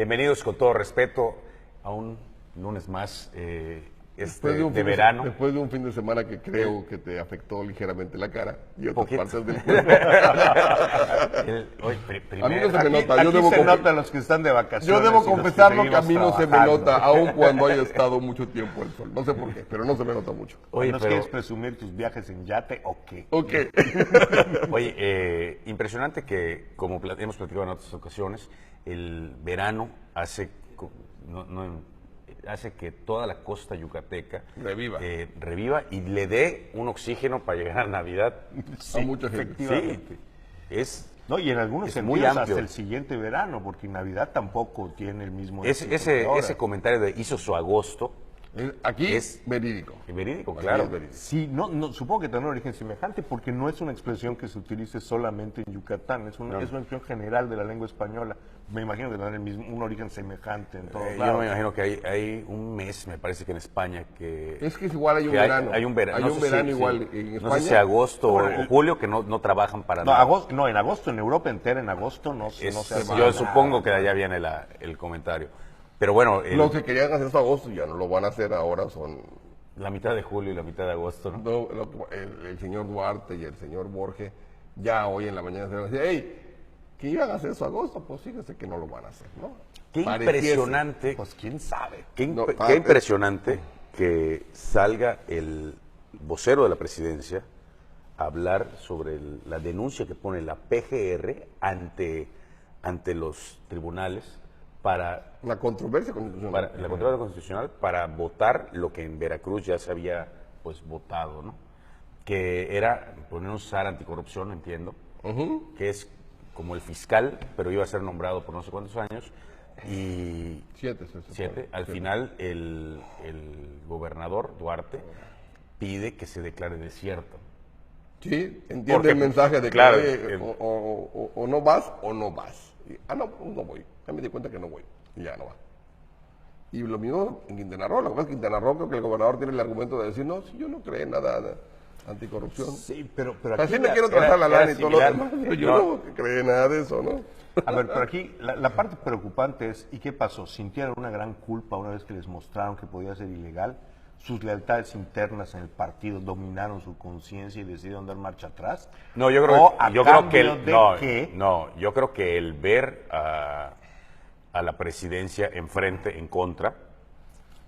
Bienvenidos con todo respeto a un lunes más de verano. Después de un fin de semana que creo que te afectó ligeramente la cara y otras partes del cuerpo. A mí no se me nota. Yo debo nota los que están de vacaciones. Yo debo confesarlo que a mí no se me nota, aun cuando haya estado mucho tiempo al sol. No sé por qué, pero no se me nota mucho. Oye, ¿nos quieres presumir tus viajes en yate o qué? Ok. Oye, impresionante que, como hemos platicado en otras ocasiones, el verano hace que toda la costa yucateca reviva y le dé un oxígeno para llegar a Navidad. Sí, a mucha gente. Efectivamente. Sí. Y en algunos sentidos muy amplio. hasta el siguiente verano, porque Navidad tampoco tiene el mismo... Ese comentario de hizo su agosto. Aquí es verídico. Verídico, claro. Es verídico. Sí, supongo que tiene un origen semejante, porque no es una expresión que se utilice solamente en Yucatán, es una expresión general de la lengua española. Me imagino que tiene un origen semejante en todos lados. Yo me imagino que hay un mes, me parece que en España, que... Es que igual hay un verano. Hay un verano, igual en España. No sé si agosto o julio, que no trabajan para nada. En agosto, en Europa entera, en agosto no se hace yo supongo que de allá viene el comentario. Pero bueno... Los que querían hacer esto agosto ya no lo van a hacer ahora, son... La mitad de julio y la mitad de agosto, ¿no? El señor Duarte y el señor Borges ya hoy en la mañana se van a decir, hey, que iban a hacer eso agosto, pues fíjese que no lo van a hacer, ¿no? Qué impresionante. Pues quién sabe. Qué impresionante que salga el vocero de la presidencia a hablar sobre la denuncia que pone la PGR ante los tribunales para la controversia constitucional. Para votar lo que en Veracruz ya se había votado, ¿no? Que era poner un SAR anticorrupción, entiendo, que es como el fiscal, pero iba a ser nombrado por no sé cuántos años, y siete. Al final el gobernador Duarte pide que se declare desierto. Sí, entiende el mensaje de que claro, o no vas o no vas. No voy. Ya me di cuenta que no voy. Y ya no va. Y lo mismo en Quintana Roo. Lo que pasa es que en Quintana Roo creo que el gobernador tiene el argumento de decir, no, si yo no creo en nada anticorrupción. Sí, pero aquí me quiero trazar la lana y todo lo demás, pero yo no creo en nada de eso, ¿no? A ver, pero aquí la parte preocupante es, ¿y qué pasó? ¿Sintieron una gran culpa una vez que les mostraron que podía ser ilegal? ¿Sus lealtades internas en el partido dominaron su conciencia y decidieron dar marcha atrás? No, yo creo que el ver a la presidencia enfrente, en contra,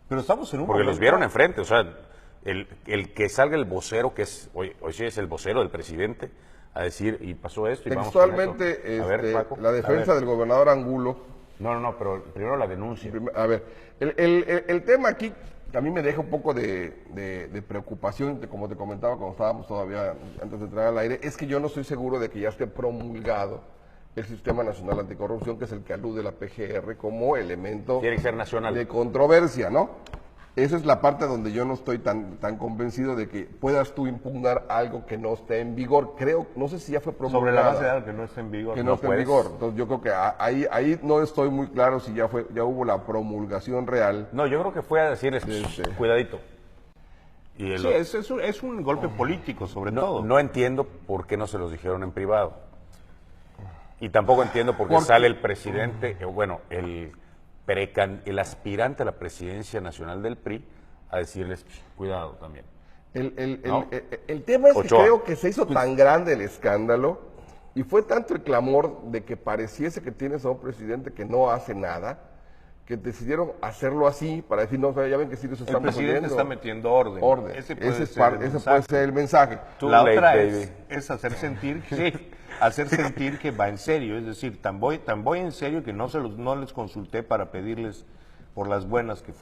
pero estamos en un porque los vieron enfrente, o sea, el que salga el vocero, que es hoy sí es el vocero del presidente, a decir, y pasó esto, y textualmente, vamos con eso. Paco, la defensa del gobernador Angulo. No, pero primero la denuncia. A ver, el tema aquí a mí me deja un poco de preocupación, como te comentaba cuando estábamos todavía antes de entrar al aire, es que yo no estoy seguro de que ya esté promulgado el Sistema Nacional Anticorrupción, que es el que alude la PGR como elemento tiene que ser nacional de controversia, ¿no? Esa es la parte donde yo no estoy tan convencido de que puedas tú impugnar algo que no esté en vigor. Creo, no sé si ya fue promulgado. Sobre la base de algo que no esté en vigor. Que no esté en vigor. Entonces yo creo que ahí no estoy muy claro si ya hubo la promulgación real. No, yo creo que fue a decirles, cuidadito. Y es un golpe político, sobre todo. No entiendo por qué no se los dijeron en privado. Y tampoco entiendo por qué sale el presidente, el aspirante a la presidencia nacional del PRI a decirles, cuidado también. El tema es que creo que se hizo tan grande el escándalo y fue tanto el clamor de que pareciese que tienes a un presidente que no hace nada, que decidieron hacerlo así para decir, no, ya ven que sí nos estamos El presidente está metiendo orden. Ese puede ser el mensaje. La otra es hacer sentir que va en serio, es decir, tan voy en serio que no les consulté para pedirles por las buenas que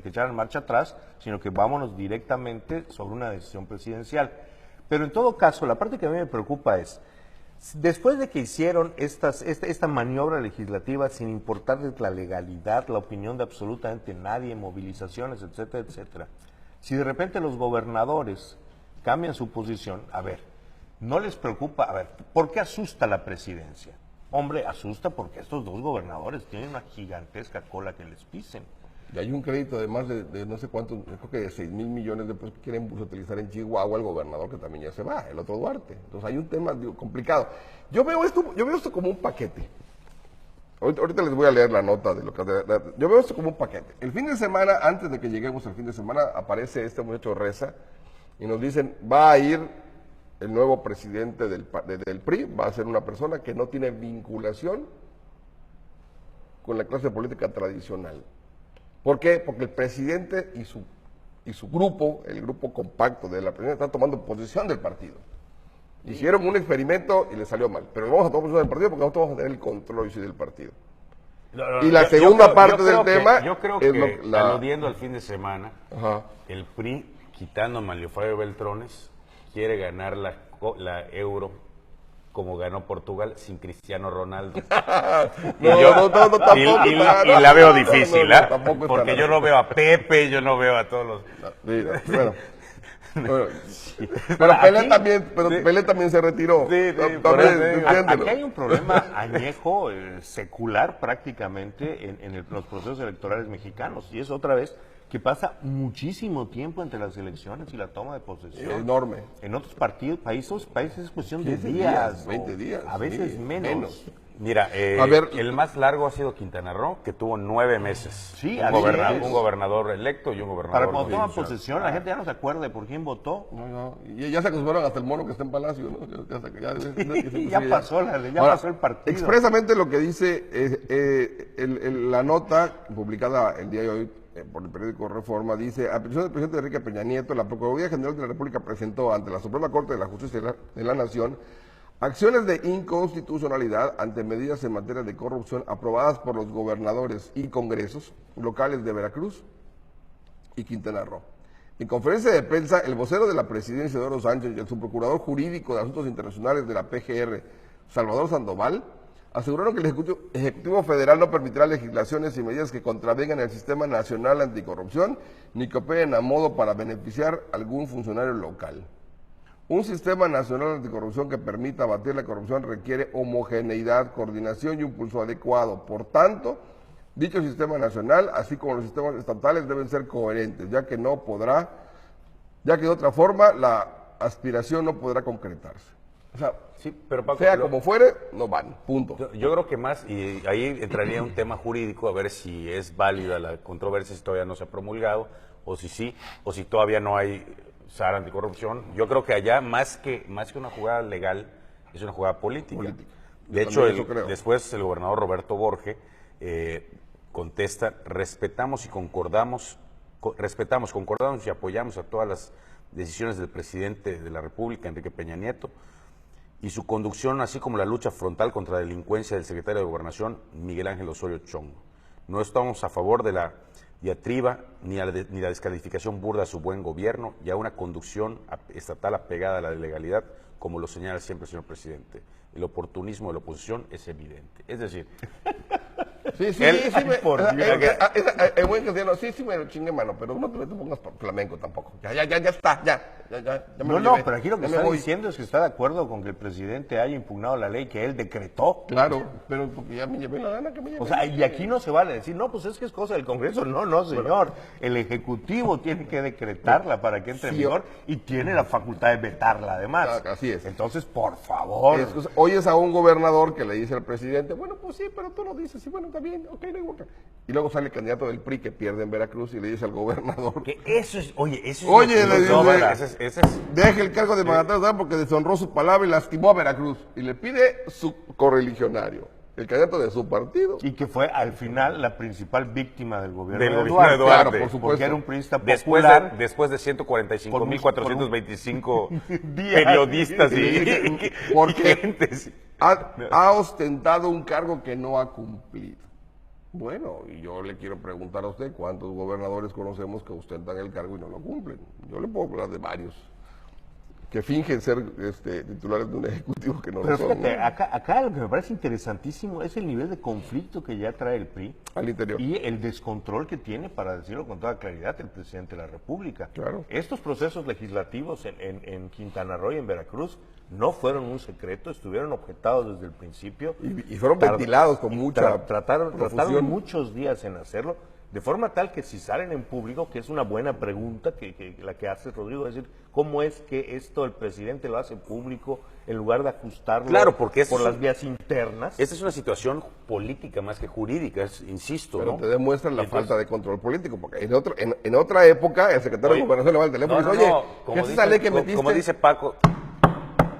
echaran marcha atrás, sino que vámonos directamente sobre una decisión presidencial. Pero en todo caso, la parte que a mí me preocupa es, después de que hicieron esta maniobra legislativa sin importarles la legalidad, la opinión de absolutamente nadie, movilizaciones, etcétera, etcétera, si de repente los gobernadores cambian su posición, a ver, no les preocupa, a ver, ¿por qué asusta la presidencia? Hombre, asusta porque estos dos gobernadores tienen una gigantesca cola que les pisen. Y hay un crédito de más de no sé cuánto, creo que de 6,000 millones de pesos que quieren utilizar en Chihuahua el gobernador, que también ya se va, el otro Duarte. Entonces hay un tema complicado. Yo veo esto como un paquete. Ahorita les voy a leer la nota de lo que... Yo veo esto como un paquete. El fin de semana, antes de que lleguemos al fin de semana, aparece este muchacho Reza y nos dicen, va a ir el nuevo presidente del PRI, va a ser una persona que no tiene vinculación con la clase política tradicional. ¿Por qué? Porque el presidente y su grupo, el grupo compacto de la presidencia, están tomando posición del partido. Hicieron un experimento y le salió mal, pero no vamos a tomar posición del partido porque nosotros vamos a tener el control del partido. Y la segunda parte del tema... Yo creo que, aludiendo al fin de semana, el PRI, quitando a Manlio Fabio Beltrones, quiere ganar la Euro como ganó Portugal sin Cristiano Ronaldo. Y la veo difícil, porque yo no veo a Pepe, yo no veo a todos los... Bueno, pero Pelé también se retiró. Aquí hay un problema añejo, secular prácticamente en los procesos electorales mexicanos, y es otra vez que pasa muchísimo tiempo entre las elecciones y la toma de posesión. Es enorme. En otros países es cuestión de días, 20 días. A veces menos. Mira, el más largo ha sido Quintana Roo, que tuvo 9 meses. Sí, un gobernador electo y un gobernador... Para cuando toma posesión, la gente ya no se acuerda de por quién votó. Y ya se acostumbraron hasta el mono que está en Palacio, ¿no? Ya pasó el partido. Expresamente lo que dice la nota publicada el día de hoy por el periódico Reforma, dice: a petición del presidente Enrique Peña Nieto, la Procuraduría General de la República presentó ante la Suprema Corte de la Justicia de la Nación acciones de inconstitucionalidad ante medidas en materia de corrupción aprobadas por los gobernadores y congresos locales de Veracruz y Quintana Roo. En conferencia de prensa, el vocero de la presidencia, Eduardo Sánchez, y el subprocurador jurídico de Asuntos Internacionales de la PGR, Salvador Sandoval, aseguraron que el Ejecutivo Federal no permitirá legislaciones y medidas que contravengan el Sistema Nacional Anticorrupción ni que operen a modo para beneficiar a algún funcionario local. Un sistema nacional anticorrupción que permita abatir la corrupción requiere homogeneidad, coordinación y un pulso adecuado. Por tanto, dicho sistema nacional, así como los sistemas estatales, deben ser coherentes, ya que de otra forma la aspiración no podrá concretarse. O sea, sí, pero Paco, sea como fuere, no van, punto. Yo creo que más, y ahí entraría un tema jurídico, a ver si es válida la controversia, si todavía no se ha promulgado, o si sí, o si todavía no hay SAR anticorrupción. Yo creo que allá, más que una jugada legal, es una jugada política. De hecho, después el gobernador Roberto Borge contesta: respetamos, concordamos y apoyamos a todas las decisiones del presidente de la República, Enrique Peña Nieto, y su conducción, así como la lucha frontal contra la delincuencia del secretario de Gobernación, Miguel Ángel Osorio Chong. No estamos a favor de la diatriba ni la descalificación burda a su buen gobierno y a una conducción estatal apegada a la legalidad, como lo señala siempre el señor presidente. El oportunismo de la oposición es evidente. Es decir... Sí, buen cristiano, sí me lo chingue, mano, pero no te pongas por flamenco tampoco. Ya está. Pero aquí lo que está diciendo es que está de acuerdo con que el presidente haya impugnado la ley que él decretó. Claro, pero porque ya me llevé la gana que me llevé. O sea, y aquí no se vale decir, no, pues es que es cosa del Congreso. No, señor. El Ejecutivo tiene que decretarla para que entre en vigor y tiene la facultad de vetarla, además. Así es. Entonces, por favor. Oyes a un gobernador que le dice al presidente, bueno, pues sí, pero tú lo dices, sí, bueno, está bien, ok, no hay boca. Y luego sale el candidato del PRI que pierde en Veracruz y le dice al gobernador que eso es, le dice, deje el cargo de mandatario porque deshonró su palabra y lastimó a Veracruz. Y le pide su correligionario, el candidato de su partido. Y que fue al final la principil víctima del gobierno de Duarte. Claro, por supuesto. Porque era un priista popular. Después de 145.425 periodistas y gentes. Ha ostentado un cargo que no ha cumplido. Bueno, y yo le quiero preguntar a usted, ¿cuántos gobernadores conocemos que ostentan el cargo y no lo cumplen? Yo le puedo hablar de varios que fingen ser titulares de un ejecutivo que no lo son. Fíjate, acá lo que me parece interesantísimo es el nivel de conflicto que ya trae el PRI al interior y el descontrol que tiene, para decirlo con toda claridad, el presidente de la República. Claro. Estos procesos legislativos en Quintana Roo y en Veracruz no fueron un secreto, estuvieron objetados desde el principio. Y fueron ventilados con mucha trataron muchos días en hacerlo. De forma tal que si salen en público, que es una buena pregunta que la que hace Rodrigo, es decir, ¿cómo es que esto el presidente lo hace público en lugar de ajustarlo Claro, porque por las vías internas? Esta es una situación política más que jurídica, insisto, Pero ¿no? te demuestra la Entonces, falta de control político, porque en otra época el secretario de Gobernación le va al teléfono y dice, oye, ¿qué es esa ley que metiste? Como dice Paco,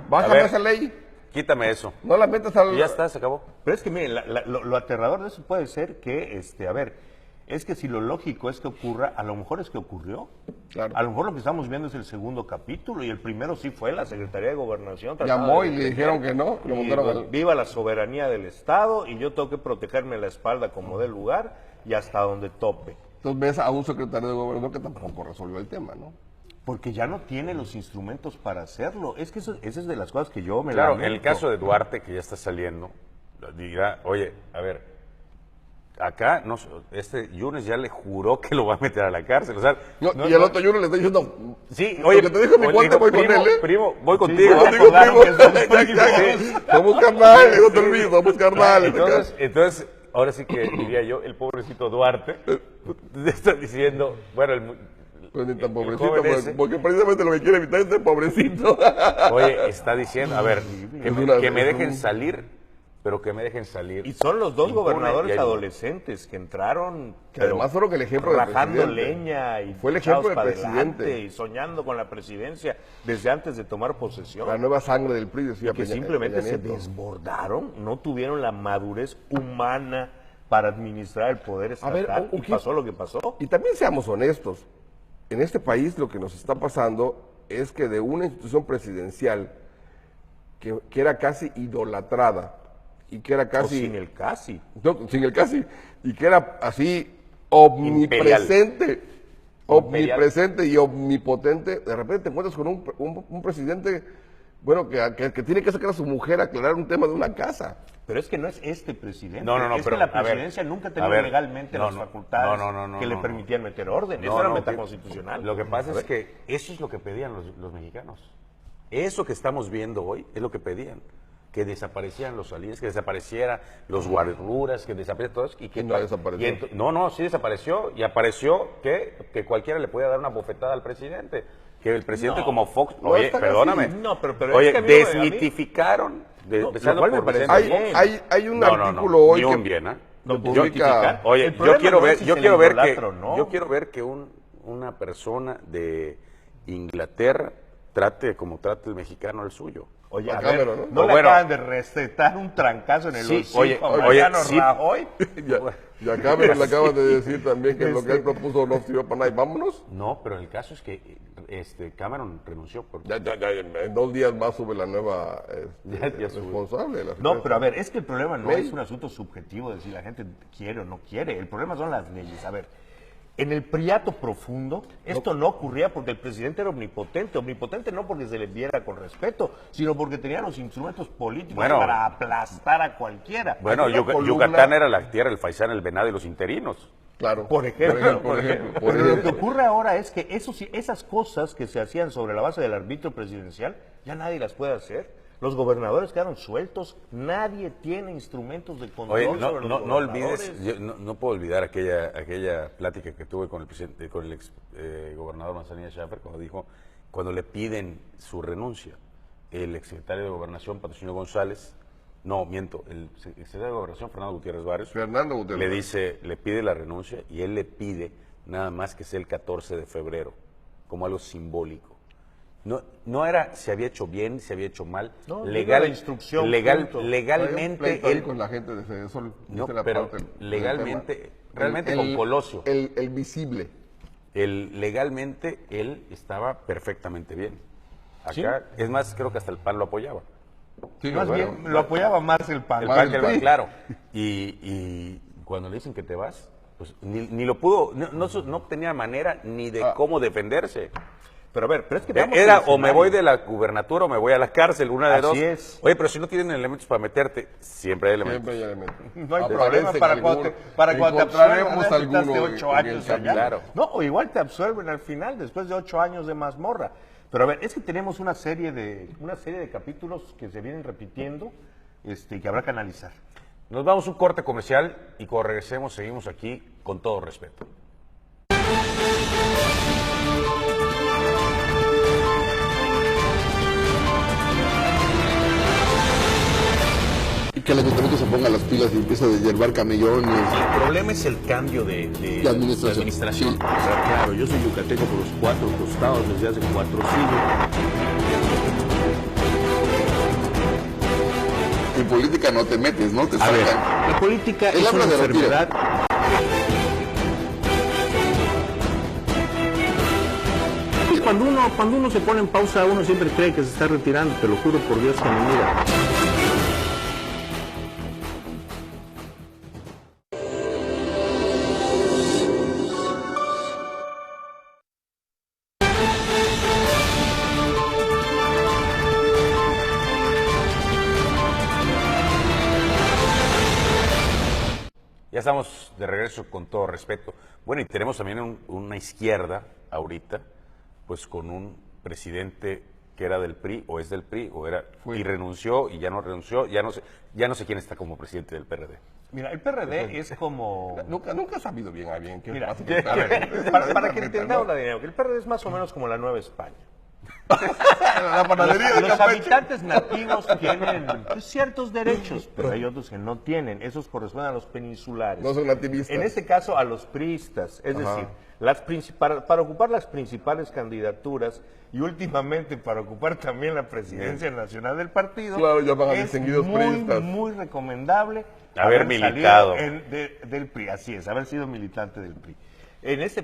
Bájame a ver. esa ley, quítame eso. no la metas al... Y ya está, se acabó. Pero es que, miren, lo aterrador de eso puede ser que, a ver, es que si lo lógico es que ocurra, a lo mejor es que ocurrió. Claro. A lo mejor lo que estamos viendo es el segundo capítulo y el primero sí fue la Secretaría de Gobernación. Llamó y le dijeron que no, lo mandaron al... Viva la soberanía del Estado y yo tengo que protegerme la espalda como dé lugar y hasta donde tope. Entonces ves a un secretario de Gobernación que tampoco resolvió el tema, ¿no? Porque ya no tiene los instrumentos para hacerlo. Es que esa es de las cosas que yo me Claro, lamento. en el caso de Duarte, que ya está saliendo, dirá, oye, a ver, acá no, Yunes ya le juró que lo va a meter a la cárcel. O sea, No, y el otro Yunes le está diciendo, sí, lo oye, que te dijo mi cuate, voy con primo, él, ¿eh? Primo, voy contigo. no digo primo, somos carnales, no te olvides, somos carnales. Entonces, ahora sí que diría yo, el pobrecito Duarte está diciendo, bueno, Pues ni tan el pobrecito, joven pues, ese, porque precisamente lo que quiere evitar es ser pobrecito. oye, está diciendo, a ver, que me dejen es un- salir, pero que me dejen salir. Y son los dos impune, gobernadores y ahí- adolescentes que entraron Que además fueron el ejemplo del rajando presidente. leña y Fue el echados ejemplo del para adelante presidente. y soñando con la presidencia desde antes de tomar posesión. La nueva sangre del PRI, decía que Peña- simplemente Peña se Nieto. desbordaron, no tuvieron la madurez humana para administrar el poder A ver, estatal y ¿qué- pasó lo que pasó. Y también seamos honestos, en este país lo que nos está pasando es que de una institución presidencial que era casi idolatrada y que era O casi... sin el casi. No, sin el casi, y que era así omnipresente, omnipresente y omnipotente, de repente te encuentras con un presidente, bueno, que tiene que sacar a su mujer a aclarar un tema de una casa. Pero es que no es este presidente. No, es pero, que la a ver, presidencia nunca a tenía ver, legalmente no, las no, facultades no, que le no. permitían meter orden. No, Eso era no, metaconstitucional. Lo que pasa es que eso es lo que pedían los mexicanos. Eso que estamos viendo hoy es lo que pedían. Que desaparecieran los salientes, que desaparecieran los guarduras, que desaparecieran todos. Y que No desapareció. no, sí desapareció. Y apareció que cualquiera le podía dar una bofetada al presidente. Que el presidente No, como Fox, no oye, es tan perdóname. así. No, pero oye, es que a mí no me- a mí- desmitificaron. No, empezando lo cual me por parece Vicente bien. Fox. Hay un No, artículo hoy ni que... un bien, ¿eh? No, publica- justificar. Oye, El problema no es si se le idolatra o no. yo quiero ver que una persona de Inglaterra trate como trate el mexicano al suyo. Oye, A a ver, Cameron, ¿no? ¿no le Bueno. acaban de recetar un trancazo en el Sí, hocico oye, a oye, Mariano sí. Rajoy? Y a Cameron le acaban de decir también que lo que él propuso no sirvió para nada. Y vámonos. No, pero el caso es que Cameron renunció. Ya, en 2 días más sube la nueva Ya sube. responsable. de la No, Secretaría. pero a ver, es que el problema no Ley. es un asunto subjetivo de si la gente quiere o no quiere. El problema son las leyes. A ver, en el priato profundo, esto no ocurría porque el presidente era omnipotente. Omnipotente no porque se le viera con respeto, sino porque tenía los instrumentos políticos Bueno. para aplastar a cualquiera. Bueno, Hay una columna- Yucatán era la tierra, el Faisán, el Venado y los interinos. Claro. Por ejemplo, Por ejemplo. Pero lo que ocurre ahora es que esas cosas que se hacían sobre la base del arbitrio presidencial, ya nadie las puede hacer. Los gobernadores quedaron sueltos, nadie tiene instrumentos de control Oye, sobre los no olvides, gobernadores. yo no puedo olvidar aquella plática que tuve con el presidente, con el ex gobernador Manzanilla Schaffer, cuando le piden su renuncia. El exsecretario de Gobernación, Patrocinio González, no, miento, el secretario de Gobernación, Fernando Gutiérrez Barrios, Fernando Gutiérrez. le pide la renuncia y él le pide nada más que sea el 14 de febrero, como algo simbólico. No era si había hecho bien, si había hecho mal. No, digo la instrucción, punto. Hay un Legalmente, pleito ahí él, con la gente de Fede Sol. no, dice la pero parte del legalmente, tema. realmente con Colosio, El visible. legalmente él estaba perfectamente bien. Acá, es más, creo que hasta el PAN lo apoyaba. Sí, Más bueno, bien, lo apoyaba más el PAN. El Más PAN el que el PRI. claro. Y cuando le dicen que te vas, pues ni lo pudo, no tenía manera ni de cómo defenderse. Pero a ver, pero es que veamos Era el o me escenario. voy de la gubernatura o me voy a la cárcel, una de Así dos. es. Oye, pero si no tienen elementos para meterte, siempre hay elementos. Siempre hay elementos. No hay Aparecen problema para cuando te, algunos. para cuando te Encontraremos absuelvan, necesitaste alguno 8 en el años camino. allá. Claro. No, o igual te absuelven al final, después de 8 años de mazmorra. Pero a ver, es que tenemos una serie de capítulos que se vienen repitiendo que habrá que analizar. Nos vamos a un corte comercial y cuando regresemos seguimos aquí con todo respeto. Y que el ayuntamiento se ponga las pilas y empiece a deshiervar camellones. El problema es el cambio de administración. Sí. O sea, claro, yo soy yucateco por los 4 costados desde hace 4 siglos. En política no te metes, ¿no? Te A ver, sacan. la política Él es habla una de retiro. enfermedad. Pues cuando uno se pone en pausa, uno siempre cree que se está retirando, te lo juro por Dios que mi vida. Ya estamos de regreso con todo respeto. Bueno, y tenemos también una izquierda ahorita, pues con un presidente que era del PRI o es del PRI y renunció y ya no renunció, ya no sé quién está como presidente del PRD. Mira, el PRD es como... Nunca he sabido bien a bien qué Mira, pasa con el a ver, PRD. para que entendamos la dinámica, el PRD es más o menos como la Nueva España. La panadería de Los Campeche. habitantes nativos tienen pues, ciertos derechos, pero hay otros que no tienen. Esos corresponden a los peninsulares. No son nativistas. En este caso, a los priistas. Es decir, para ocupar las principales candidaturas y últimamente para ocupar también la presidencia nacional del partido, Claro, ya van a es distinguidos muy, priistas. muy recomendable Haber militado. salido del PRI. Así es, haber sido militante del PRI.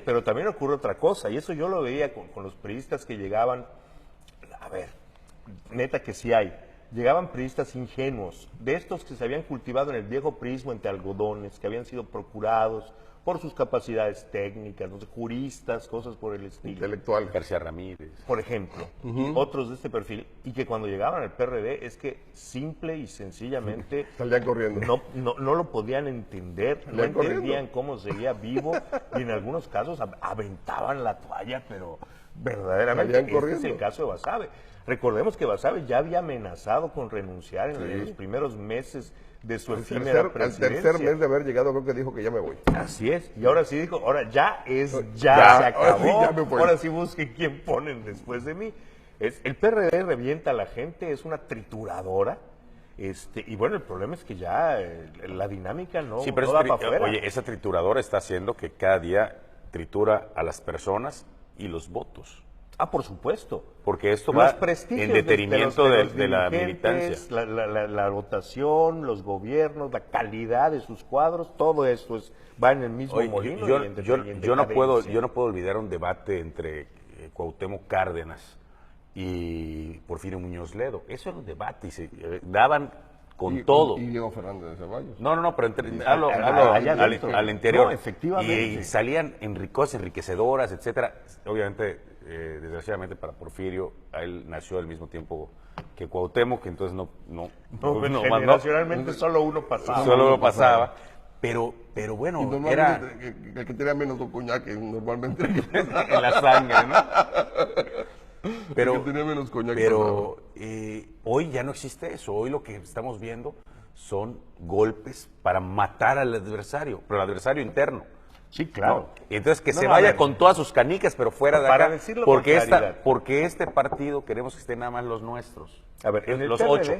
Pero también ocurre otra cosa, y eso yo lo veía con los priistas que llegaban. A ver, neta que sí hay. Llegaban priistas ingenuos, de estos que se habían cultivado en el viejo priismo entre algodones, que habían sido procurados por sus capacidades técnicas, no sé, juristas, cosas por el estilo. Intelectual. García Ramírez. Por ejemplo, otros de este perfil, y que cuando llegaban al PRD es que simple y sencillamente Salían corriendo. no lo podían entender, no Salían corriendo. entendían cómo seguía vivo y en algunos casos aventaban la toalla, pero verdaderamente Salían este es corriendo. el caso de Basabe. Recordemos que Basabe ya había amenazado con renunciar en los primeros meses de su efímera Al presidencia. tercer mes de haber llegado, creo que dijo que ya me voy. Así es, y ahora sí dijo, ahora ya Ya, se ahora sí, acabó, ya me voy. ahora sí busquen quién ponen después de mí. El PRD revienta a la gente, es una trituradora, y bueno, el problema es que ya la dinámica no, Sí, pero no da para afuera. oye, esa trituradora está haciendo que cada día tritura a las personas y los votos. Ah, por supuesto. Porque esto Los va prestigios en detenimiento de los de la dirigentes, militancia. la votación, los gobiernos, la calidad de sus cuadros, todo esto va en el mismo Oye, molino. yo, y en yo- en yo no puedo, decadencia. yo no puedo olvidar un debate entre Cuauhtémoc Cárdenas y Porfirio Muñoz Ledo. Eso era un debate y se daban con todo. Y Diego Fernández de Ceballos. No, pero hablo allá al adentro. interior. No, efectivamente. Y salían enriquecedoras, etcétera. Obviamente, desgraciadamente para Porfirio, a él nació al mismo tiempo que Cuauhtémoc, que entonces no Generacionalmente solo uno pasaba. solo lo pasaba. Pero Y bueno, normalmente era el que tenía menos coñac que normalmente el que en la sangre, ¿no? el que tenía menos coñac. Pero hoy ya no existe eso. Hoy lo que estamos viendo son golpes para matar al adversario, pero al adversario interno. Sí, claro. ¿no? Y entonces que No, se no, a vaya ver. con todas sus canicas, pero fuera de Para acá. decirlo con claridad. Porque este partido queremos que estén nada más los nuestros. A ver, en el los PRD, 8.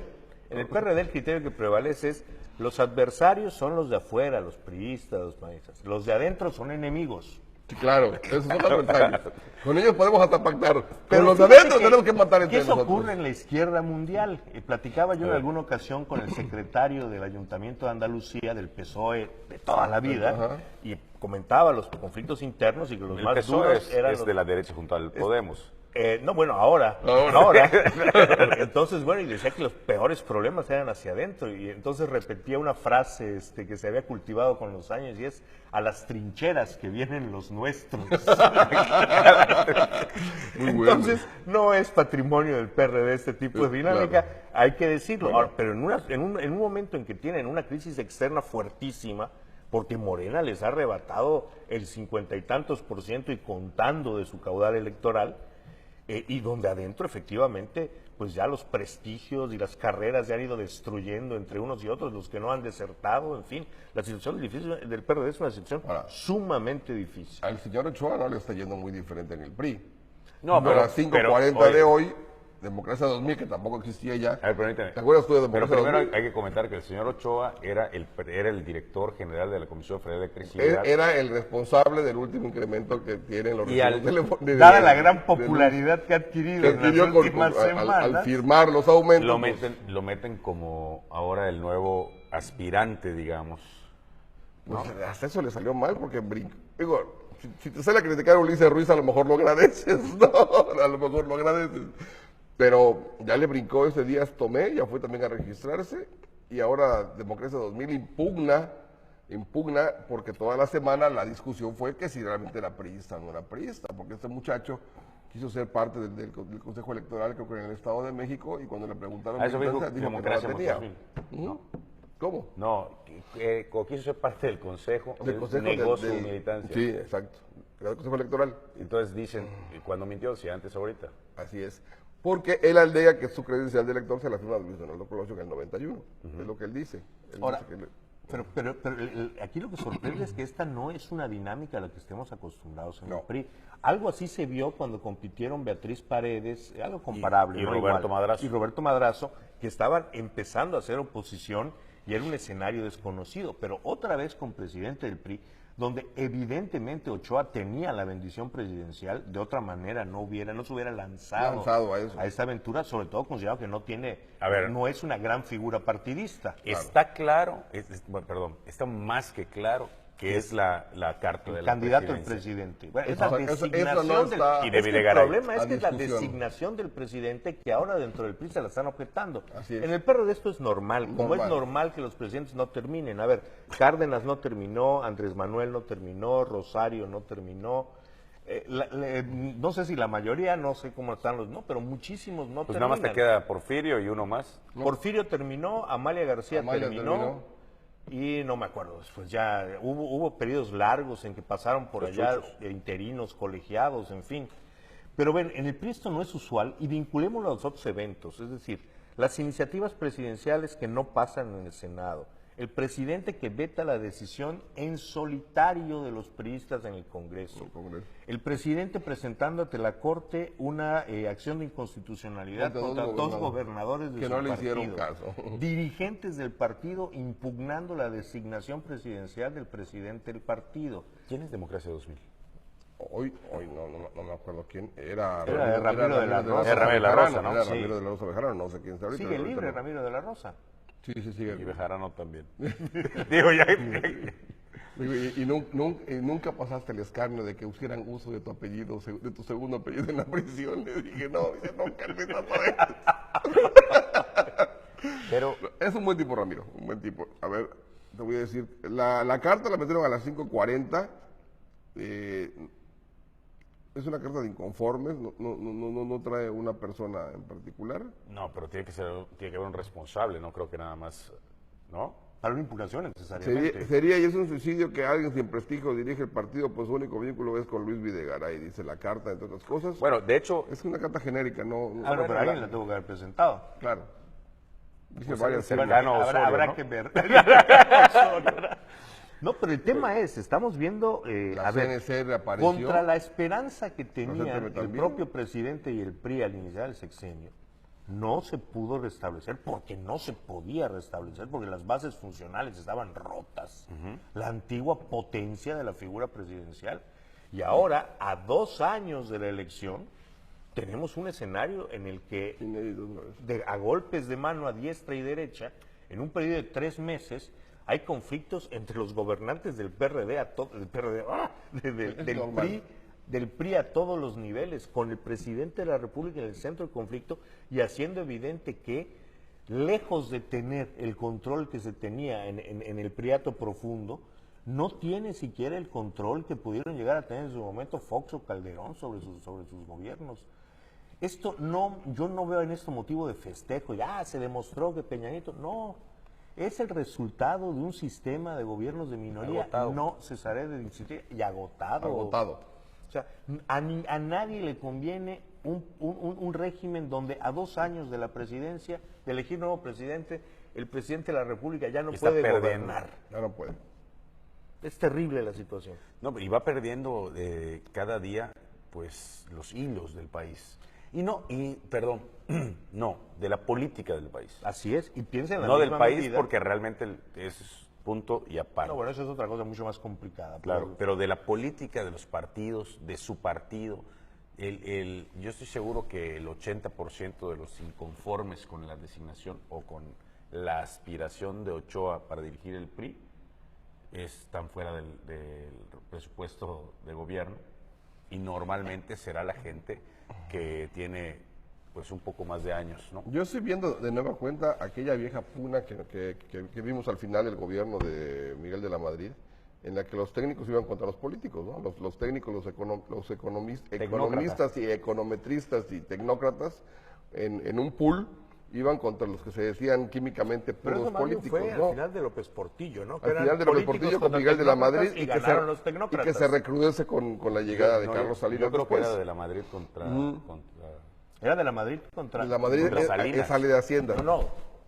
En el PRD el criterio que prevalece es los adversarios son los de afuera, los priistas, los panistas. Los de adentro son enemigos. Sí, claro, esos son adversarios. Con ellos podemos hasta pactar. Pero Con los de fíjate adentro tenemos que matar entre que eso nosotros. ocurre en la izquierda mundial. Platicaba yo en alguna ocasión con el secretario del Ayuntamiento de Andalucía, del PSOE de toda la vida, Ajá. y comentaba los conflictos internos y que los El más PSOE duros eran es los... de la derecha junto al Podemos. No, bueno, ahora. Ahora. Entonces, bueno, y decía que los peores problemas eran hacia adentro. Y entonces repetía una frase que se había cultivado con los años y es: a las trincheras que vienen los nuestros. Muy bueno. Entonces, no es patrimonio del PRD este tipo de dinámica, hay que decirlo. Ahora, pero en un momento en que tienen una crisis externa fuertísima, porque Morena les ha arrebatado el 50 y tantos % y contando de su caudal electoral, y donde adentro efectivamente pues ya los prestigios y las carreras se han ido destruyendo entre unos y otros, los que no han desertado, en fin, la situación difícil del PRD es una situación sumamente difícil. Al señor Ochoa no le está yendo muy diferente en el PRI. No, pero a las 5:40 oye, de hoy, Democracia 2000, que tampoco existía ya. A ver, permíteme. ¿Te acuerdas tú de Pero Democracia primero 2000? hay que comentar que el señor Ochoa era el director general de la Comisión Federal de Electricidad. Era el responsable del último incremento que tienen los Y Dada la gran popularidad que ha adquirido en las últimas al semanas, firmar los aumentos. Lo meten como ahora el nuevo aspirante, digamos. Pues, hasta eso le salió mal porque digo, si te sale a criticar a Ulises Ruiz, a lo mejor lo agradeces, ¿no? A lo mejor lo agradeces. Pero ya le brincó ese día Tomé, ya fue también a registrarse, y ahora Democracia 2000 impugna porque toda la semana la discusión fue que si realmente era priista o no era priista, porque este muchacho quiso ser parte del Consejo Electoral, creo que en el Estado de México, y cuando le preguntaron Eso dijo dijo que no la Democracia tenía. 2000. ¿Mm? ¿Cómo? No, como quiso ser parte del Consejo, Del él Consejo negó su del- militancia. Sí, exacto. Era el Consejo Electoral. Entonces dicen, cuando mintió? Si antes o ahorita. Así es. Porque él alega que su credencial de elector se la firma Luis Donaldo Colosio en el 91. Es lo que él dice. Él Ahora, dice que pero aquí lo que sorprende es que esta no es una dinámica a la que estemos acostumbrados en No. el PRI. Algo así se vio cuando compitieron Beatriz Paredes, algo comparable. y ¿no? Roberto Igual. Madrazo. Y Roberto Madrazo, que estaban empezando a hacer oposición y era un escenario desconocido. Pero otra vez con presidente del PRI, donde evidentemente Ochoa tenía la bendición presidencial, de otra manera no se hubiera lanzado a eso. esta aventura, sobre todo considerado que no es una gran figura partidista. Está claro, bueno, perdón, está más que claro que es la carta de El la candidato al presidencia. presidente. Bueno, es Eso- la eso designación no está- Y es de que el Videgaray. problema es A que es la discusión. designación del presidente que ahora dentro del PRI se la están objetando. Así es. En el PRD esto es normal, como Normal. es normal que los presidentes no terminen. A ver, Cárdenas no terminó, Andrés Manuel no terminó, Rosario no terminó. No sé si la mayoría, no sé cómo están los, no, pero muchísimos no Pues terminan. nada más te queda Porfirio y uno más. Porfirio terminó, Amalia García Amalia terminó. Y no me acuerdo, después ya hubo periodos largos en que pasaron por Los allá chuchos. interinos, colegiados, en fin. Pero ven, en el PRI esto no es usual y vinculémoslo a los otros eventos, es decir, las iniciativas presidenciales que no pasan en el Senado, el presidente que veta la decisión en solitario de los priistas en el Congreso, el presidente presentando ante la Corte una acción de inconstitucionalidad contra dos gobernadores de que su no le hicieron partido. caso. Dirigentes del partido impugnando la designación presidencial del presidente del partido. ¿Quién es Democracia 2000? Hoy no me acuerdo quién. Era Ramiro de la Rosa. Ramiro de la Rosa, ¿no? Era Sí. Ramiro de la Rosa Bejarano, no sé quién está ahorita. Sigue ahorita libre no. Ramiro de la Rosa. Sí, sigue. Y Bejarano también. Digo, ya. Digo, y nunca pasaste el escarnio de que hicieran uso de tu apellido, de tu segundo apellido en la prisión. Le dije, no, dice, no, Carlita, Pero es un buen tipo, Ramiro, un buen tipo. A ver, te voy a decir, la carta la metieron a las 5:40. Es una carta de inconformes, no trae una persona en particular. no, pero tiene que haber un responsable, no creo que nada más, ¿no? Para una impugnación necesariamente. Sería y es un suicidio que alguien sin prestigio dirige el partido, pues su único vínculo es con Luis Videgaray, dice la carta, entre otras cosas. Bueno, de hecho, Es una carta genérica, no. Bueno, pero alguien la tuvo que haber presentado. Claro. Dice Pues varias cercano a Osorio, habrá ¿no? que ver. No, pero el tema es, estamos viendo, La a ver, CNC reapareció. contra la esperanza que tenían Preséntame el también. propio presidente y el PRI al iniciar el sexenio, no se pudo restablecer porque no se podía restablecer, porque las bases funcionales estaban rotas. La antigua potencia de la figura presidencial. Y ahora, a 2 años de la elección, tenemos un escenario en el que Inédito otra vez. a golpes de mano a diestra y derecha, en un periodo de 3 meses, hay conflictos entre los gobernantes del PRD, del PRI a todos los niveles, con el presidente de la República en el centro del conflicto y haciendo evidente que, lejos de tener el control que se tenía en el priato profundo, no tiene siquiera el control que pudieron llegar a tener en su momento Fox o Calderón sobre sus gobiernos. Esto yo no veo en esto motivo de festejo, ya se demostró que Peña Nieto, no, es el resultado de un sistema de gobiernos de minoría, Agotado. no cesaré de insistir, y agotado. Agotado. O sea, a nadie le conviene un régimen donde a 2 años de la presidencia, de elegir nuevo presidente, el presidente de la República ya no Está puede perdiendo. gobernar. Ya no puede. Es terrible la situación. No, y va perdiendo cada día, pues, los hilos del país. Perdón, no, de la política del país. Así es, y piensa en la No del misma país, medida. porque realmente es punto y aparte. No, bueno, eso es otra cosa mucho más complicada. Claro, pero de la política de los partidos, de su partido, yo estoy seguro que el 80% de los inconformes con la designación o con la aspiración de Ochoa para dirigir el PRI están fuera del presupuesto de gobierno, y normalmente será la gente que tiene pues un poco más de años, ¿no? Yo estoy viendo de nueva cuenta aquella vieja pugna que vimos al final del gobierno de Miguel de la Madrid, en la que los técnicos iban contra los políticos, ¿no? Los técnicos, los economistas y econometristas y tecnócratas en un pool iban contra los que se decían químicamente Pero puros eso más bien políticos, fue ¿no? al final de López Portillo, ¿no? Al final de López Portillo con Miguel de la Madrid y ganaron los tecnócratas. y que se recrudece con la llegada de No, Carlos Salinas yo creo después. que era de la Madrid contra Era de la Madrid contra... De la Madrid contra Salinas. sale de Hacienda.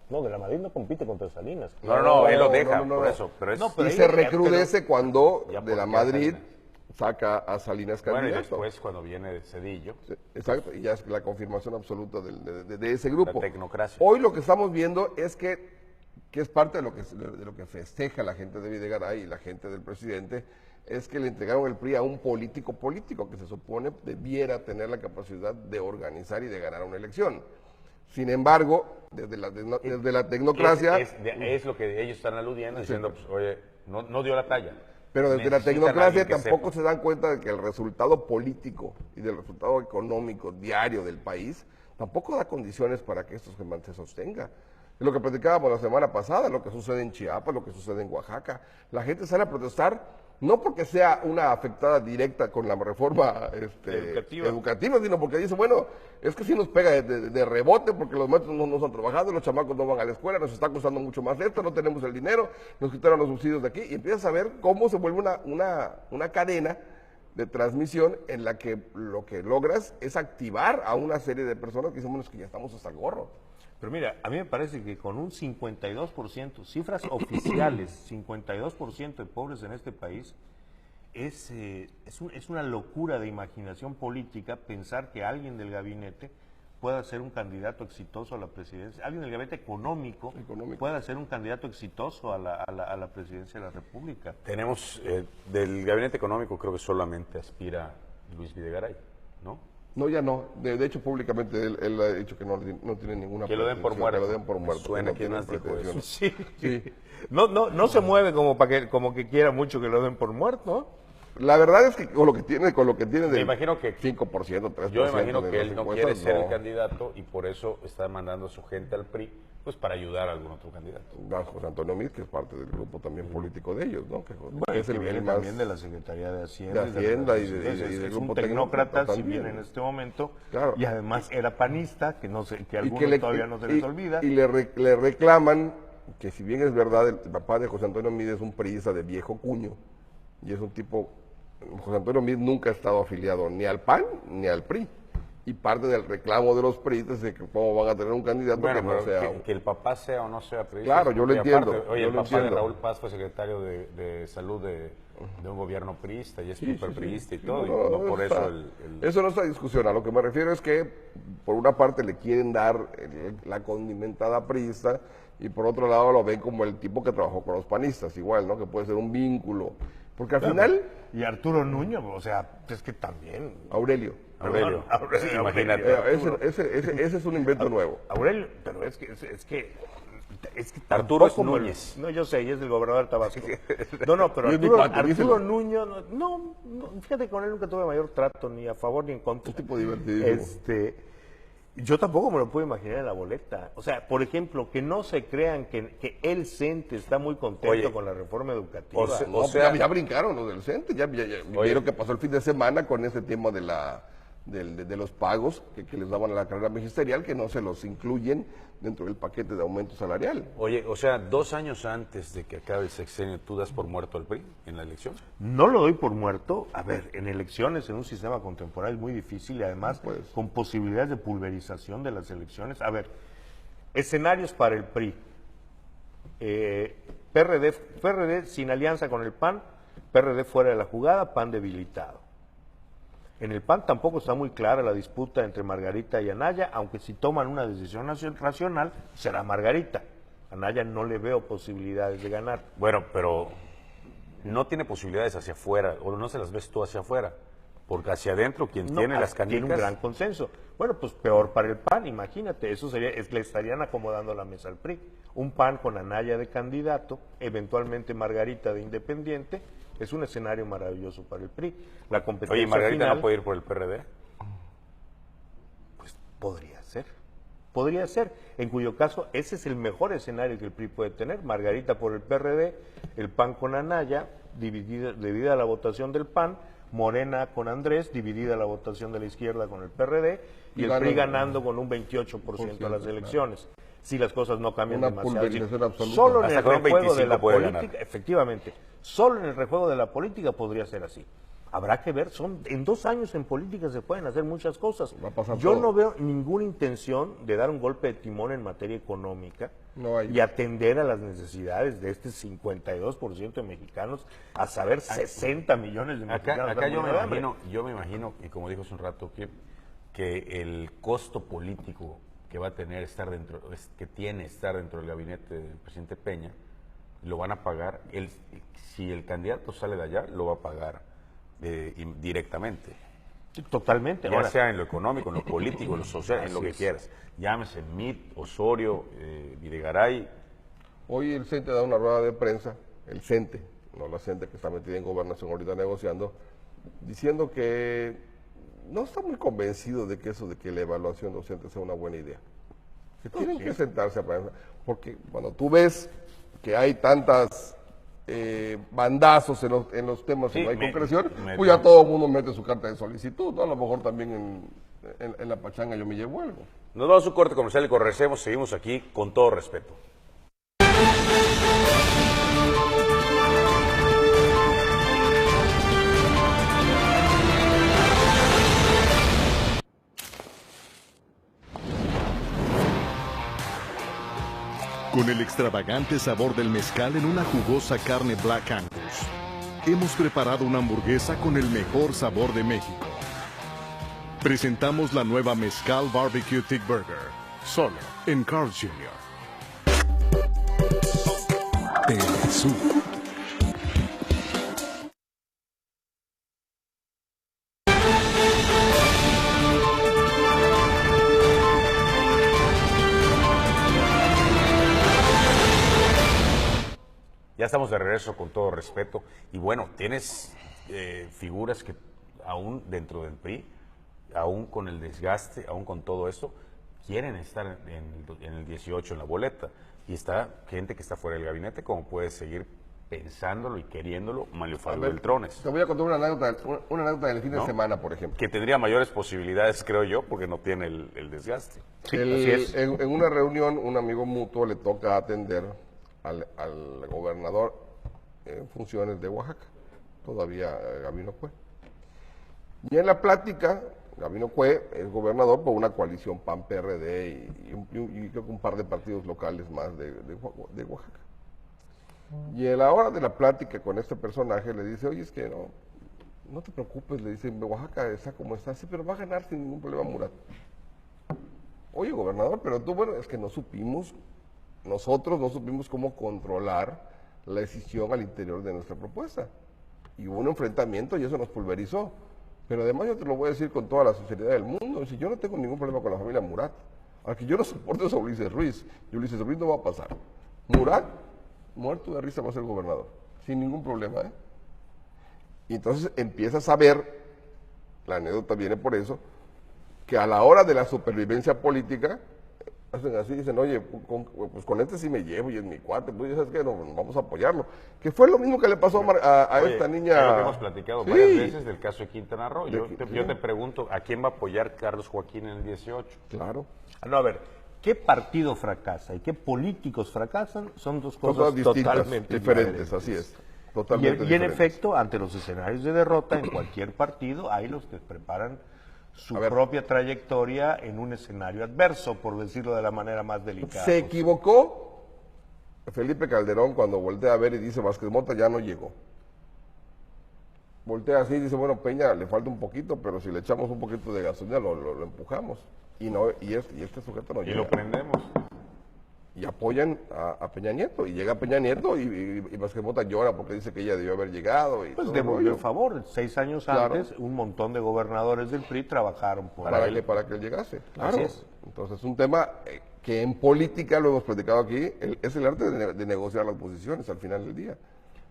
No, de la Madrid no compite contra Salinas. No, él lo deja, no, por no. eso. Pero es, No, pero Y ahí- se recrudece cuando Ya de la porque a Madrid Salinas. saca a Salinas bueno, y candidato. después cuando viene Cedillo, Sí, exacto, y ya es la confirmación absoluta de ese grupo. La tecnocracia. Hoy lo que estamos viendo es que es parte de lo que festeja la gente de Videgaray y la gente del presidente, es que le entregaron el PRI a un político que se supone debiera tener la capacidad de organizar y de ganar una elección. Sin embargo, desde la tecnocracia... es lo que ellos están aludiendo, diciendo, pues, oye, no dio la talla. Pero desde la Necesitan tecnocracia alguien que tampoco sepa. se dan cuenta de que el resultado político y del resultado económico diario del país tampoco da condiciones para que esto se sostenga. Es lo que platicábamos la semana pasada, lo que sucede en Chiapas, lo que sucede en Oaxaca. La gente sale a protestar no porque sea una afectada directa con la reforma educativa, sino porque dice, bueno, es que sí nos pega de rebote porque los maestros no están trabajando, los chamacos no van a la escuela, nos está costando mucho más esto, no tenemos el dinero, nos quitaron los subsidios de aquí, y empiezas a ver cómo se vuelve una cadena de transmisión en la que lo que logras es activar a una serie de personas que dicen, bueno, es que ya estamos hasta el gorro. Pero mira, a mí me parece que con un 52%, cifras oficiales, 52% de pobres en este país, es una locura de imaginación política pensar que alguien del gabinete pueda ser un candidato exitoso a la presidencia, alguien del gabinete económico pueda ser un candidato exitoso a la presidencia de la República. Tenemos, del gabinete económico creo que solamente aspira Luis Videgaray, ¿no? No, ya no. De hecho, públicamente él ha dicho que no tiene ninguna Que lo den por pretensión, muerto. que lo den por muerto. Suena que que no más tiene dijo eso. pretensiones. Sí. Sí. No se mueve como que quiera mucho que lo den por muerto. La verdad es que con lo que tiene Me del imagino que 5%, 3%. yo me imagino de que las él no encuestas, quiere ser no. el candidato y por eso está mandando a su gente al PRI, pues para ayudar a algún otro candidato. José Antonio Meade, que es parte del grupo también político de ellos, ¿no? Que Es el viene más también de la Secretaría de Hacienda. de Hacienda y del es grupo un tecnócrata, si también. bien en este momento, Claro. y además era panista, que no sé, que a y algunos todavía no se les olvida. Y le reclaman que si bien es verdad, el papá de José Antonio Meade es un priista de viejo cuño, y es un tipo, José Antonio Meade nunca ha estado afiliado ni al PAN ni al PRI. Y parte del reclamo de los priistas es de que cómo van a tener un candidato Bueno, que no pero sea... que el papá sea o no sea priista. Claro, yo lo Y entiendo, oye, yo el lo papá entiendo. de Raúl Paz fue secretario de salud de un gobierno priista y es súper priista y todo. No, y no por está- eso Eso no está en discusión. A lo que me refiero es que, por una parte, le quieren dar la condimentada priista y por otro lado lo ven como el tipo que trabajó con los panistas, igual, ¿no? Que puede ser un vínculo. Porque al final, Y Arturo Nuño, o sea, es que también. Aurelio. Aurelio. Aurelio, Sí, imagínate. Ese es un invento nuevo. Aurelio, pero es que Arturo tampoco me- Núñez. No, yo sé, y es del gobernador de Tabasco. No, pero Y es mi Arturo, cuate, díselo. Nuño, no, fíjate, con él nunca tuve mayor trato, ni a favor ni en contra. Un tipo divertidísimo. Yo tampoco me lo puedo imaginar en la boleta. O sea, por ejemplo, que no se crean que el CENTE está muy contento Oye, con la reforma educativa. o sea, Ya brincaron los del CENTE, ya vieron que pasó el fin de semana con ese tema de la de los pagos que les daban a la carrera magisterial, que no se los incluyen dentro del paquete de aumento salarial. Oye, o sea, 2 años antes de que acabe el sexenio, ¿tú das por muerto al PRI en la elección? No lo doy por muerto. A ver, en elecciones, en un sistema contemporáneo es muy difícil y además con posibilidades de pulverización de las elecciones. A ver, escenarios para el PRI. PRD sin alianza con el PAN, PRD fuera de la jugada, PAN debilitado. En el PAN tampoco está muy clara la disputa entre Margarita y Anaya, aunque si toman una decisión racional, será Margarita. Anaya no le veo posibilidades de ganar. Bueno, pero no tiene posibilidades hacia afuera, o no se las ves tú hacia afuera, porque hacia adentro quien tiene las canicas... Tiene un gran consenso. Bueno, pues peor para el PAN, imagínate, eso sería, le estarían acomodando la mesa al PRI. Un PAN con Anaya de candidato, eventualmente Margarita de independiente, es un escenario maravilloso para el PRI. La competencia Oye, ¿Margarita final, no puede ir por el PRD? pues podría ser, en cuyo caso ese es el mejor escenario que el PRI puede tener. Margarita por el PRD, el PAN con Anaya, dividida la votación del PAN, Morena con Andrés, dividida la votación de la izquierda con el PRD, y el PRI ganando con un 28% de las elecciones. Si las cosas no cambian demasiado. Solo en el rejuego de la política, efectivamente, solo en el rejuego de la política podría ser así. Habrá que ver, en 2 años en política se pueden hacer muchas cosas. Yo no veo ninguna intención de dar un golpe de timón en materia económica y atender a las necesidades de este 52% de mexicanos, a saber 60 millones de mexicanos. Acá yo me imagino, y como dijo hace un rato, que el costo político que va a tener estar dentro del gabinete del presidente Peña, lo van a pagar, si el candidato sale de allá, lo va a pagar directamente. Totalmente. Ya sea en lo económico, en lo político, en lo social, en lo que quieras. Llámese Mit, Osorio, Videgaray. Hoy el CENTE da una rueda de prensa, el CENTE, no la CENTE que está metida en gobernación ahorita negociando, diciendo que no está muy convencido de que eso de que la evaluación docente sea una buena idea. Que tienen que sentarse a pensar, porque cuando tú ves que hay tantas bandazos en los temas y no hay concreción, pues ya todo el mundo mete su carta de solicitud, ¿no? A lo mejor también en la pachanga yo me llevo algo. Nos vamos a un corte comercial y regresemos, seguimos aquí con todo respeto. Con el extravagante sabor del mezcal en una jugosa carne Black Angus, hemos preparado una hamburguesa con el mejor sabor de México. Presentamos la nueva Mezcal Barbecue Thick Burger, solo en Carl's Jr. Telesur. Ya estamos de regreso con todo respeto. Y bueno, tienes figuras que aún dentro del PRI, aún con el desgaste, aún con todo esto, quieren estar en el 18 en la boleta. Y está gente que está fuera del gabinete, como puede seguir pensándolo y queriéndolo, Manlio Fabio Beltrones. Te voy a contar una anécdota del fin de semana, por ejemplo. Que tendría mayores posibilidades, creo yo, porque no tiene el desgaste. Sí, así es. En una reunión, un amigo mutuo le toca atender al gobernador en funciones de Oaxaca, todavía Gabino Cue. Y en la plática, Gabino Cue es gobernador por una coalición PAN-PRD y creo que un par de partidos locales más de Oaxaca. Y a la hora de la plática con este personaje le dice, oye, es que no te preocupes, le dice, Oaxaca está como está, sí, pero va a ganar sin ningún problema Murat. Oye, gobernador, pero tú, bueno, es que nosotros no supimos cómo controlar la decisión al interior de nuestra propuesta. Y hubo un enfrentamiento y eso nos pulverizó. Pero además yo te lo voy a decir con toda la sinceridad del mundo. Si yo no tengo ningún problema con la familia Murat, al que yo no soporto es a Ulises Ruiz. Y Ulises Ruiz no va a pasar. Murat, muerto de risa, va a ser gobernador. Sin ningún problema, ¿eh? Y entonces empiezas a ver, la anécdota viene por eso, que a la hora de la supervivencia política, hacen así, dicen, oye, pues con este sí me llevo y es mi cuate, pues ¿sabes qué? No, vamos a apoyarlo. Que fue lo mismo que le pasó a Oye, esta es niña. lo que hemos platicado Sí. varias veces del caso de Quintana Roo. Yo Sí. te pregunto, ¿a quién va a apoyar Carlos Joaquín en el 18? Claro. No, a ver, ¿qué partido fracasa y qué políticos fracasan? Son dos Son cosas cosas distintas, totalmente diferentes, así es. Totalmente Y en diferentes. efecto, ante los escenarios de derrota en cualquier partido, hay los que preparan su A ver. propia trayectoria en un escenario adverso, por decirlo de la manera más delicada. Se equivocó Felipe Calderón cuando voltea a ver y dice, Vázquez Mota ya no llegó. Voltea así y dice, bueno, Peña le falta un poquito, pero si le echamos un poquito de gasolina lo empujamos. Y este sujeto no Y llega. lo prendemos. Y apoyan a Peña Nieto. Y llega Peña Nieto y Vázquez Mota llora porque dice que ella debió haber llegado. Y Pues todo el devolvió rollo. el favor. 6 años Claro. antes, un montón de gobernadores del PRI trabajaron por para él. que él llegase. Claro. Así es. Entonces, un tema que en política, lo hemos platicado aquí, es el arte de negociar las posiciones al final del día.